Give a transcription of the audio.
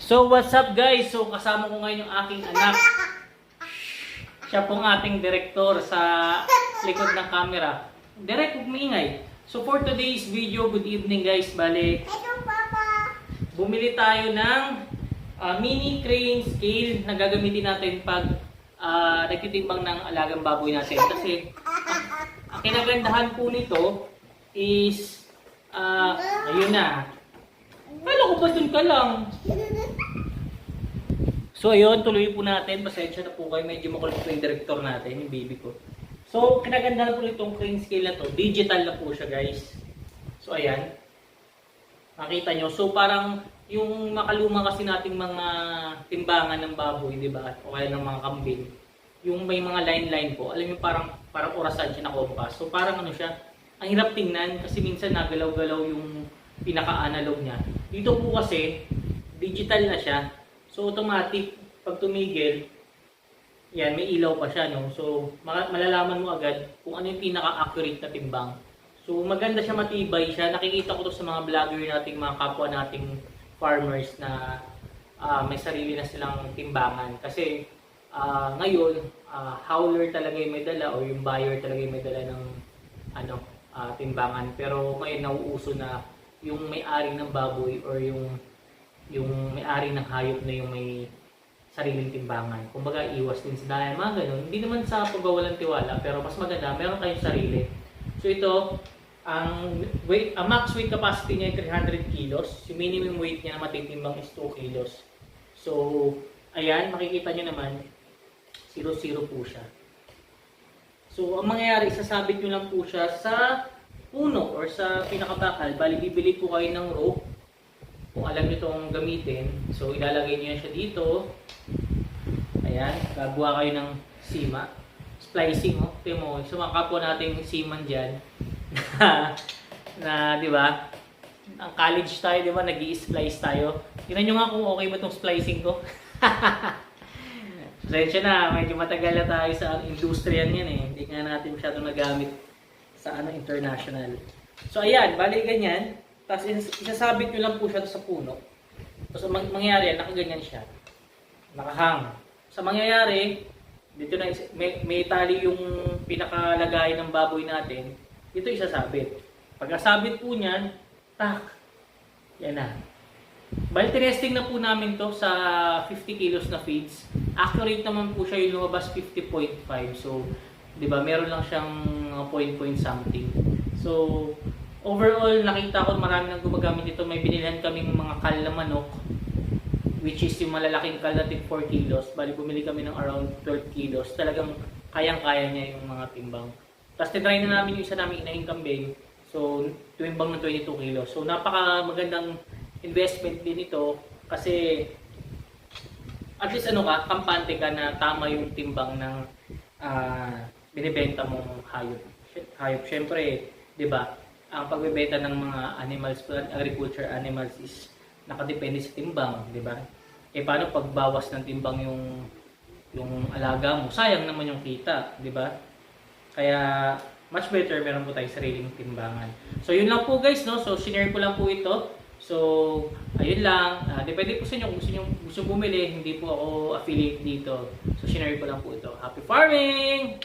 So what's up guys? So kasama ko ngayon yung aking anak. Siya pong ating direktor sa likod ng camera. Direct, huwag maingay. So for today's video, good evening guys. Bale, bumili tayo ng mini crane scale na gagamitin natin pag nagtitimbang ng alagang baboy natin. Kasi ang kinagandahan po nito is ayun na. Kala ko ba dun ka lang? So ayun, tuloy po natin. Pasensya na po kayo, medyo makulit po yung director natin, yung baby ko. So kinagandahan po nitong crane scale na to, digital na po siya guys. So ayan, makita nyo. So parang yung makaluma kasi nating mga timbangan ng baboy, di ba? O kaya ng mga kambing. Yung may mga line-line po, alam nyo parang orasan siya na compass. So parang ano siya, ang hirap tingnan kasi minsan nagalaw-galaw yung pinaka-analog niya. Dito po kasi, digital na siya. So automatic, pag tumigil, yan, may ilaw pa siya, no? So malalaman mo agad kung ano yung pinaka-accurate na timbang. So maganda siya, matibay siya. Nakikita ko to sa mga vlogger nating, mga kapwa nating farmers na may sarili na silang timbangan. Kasi ngayon, hauler talaga yung may dala o yung buyer talaga yung may dala ng timbangan. Pero ngayon nauuso na yung may-ari ng baboy or yung may-ari ng hayop na yung may sariling timbangan. Kumbaga iwas din sa dahil mga ganun. Hindi naman sa pagwawalang tiwala, pero mas maganda, meron kayong sarili. So ito, ang max weight capacity niya ay 300 kilos. Yung minimum weight niya na matitimbang is 2 kilos. So, ayan, makikita nyo naman, 0-0 po siya. So, ang mangyayari, sasabit nyo lang po siya sa puno or sa pinakabakal. Bali, bibili po kayo ng rope. Kung alam nyo itong gamitin. So, ilalagay nyo yan siya dito. Ayan, gagawa kayo ng sima. Splicing, oh. Ito mo, so mga kapwa nating seaman dyan. Na, di ba? Ang college tayo, di ba? Nag-i-splice tayo. Tingnan nyo nga kung okay ba itong splicing ko. Pasensya na, medyo matagal na tayo sa industriyan yan eh. Hindi nga natin masyadong nagamit sa international. So ayan, bali ganyan. Tapos isasabit nyo lang po siya sa puno. Tapos mangyayari, nakaganyan siya. Nakahang. Sa mangyayari, dito na may tali yung pinakalagay ng baboy natin. Dito isasabit. Pagkasabit po niyan, tak. Yan na. Bali, tinesting na po namin to sa 50 kilos na feeds. Accurate naman po siya yung lumabas 50.5. So, di ba, meron lang siyang point something. So, overall, nakita ko marami nang gumagamit nito. May binilhan kaming mga kal na manok, which is yung malalaking kal natin 4 kilos. Bali, bumili kami ng around 12 kilos. Talagang kayang-kaya niya yung mga timbang. Tapos, tinry na namin yung isa namin inahing kambing. So, tumimbang ng 22 kilos. So, napaka magandang investment din ito kasi at least kampante ka na tama yung timbang ng binibenta mong hayop. Syempre, 'di ba? Ang pagbebenta ng mga animals, agriculture animals is nakadepende sa timbang, 'di ba? Eh paano pag bawas ng timbang yung alaga mo? Sayang naman yung kita, 'di ba? Kaya much better meron po tayong sariling timbangan. So yun lang po guys, no? So share ko lang po ito. So, ayun lang. Depende po sa inyo kung gusto bumili. Hindi po ako affiliate dito. So, share ko lang po ito. Happy farming!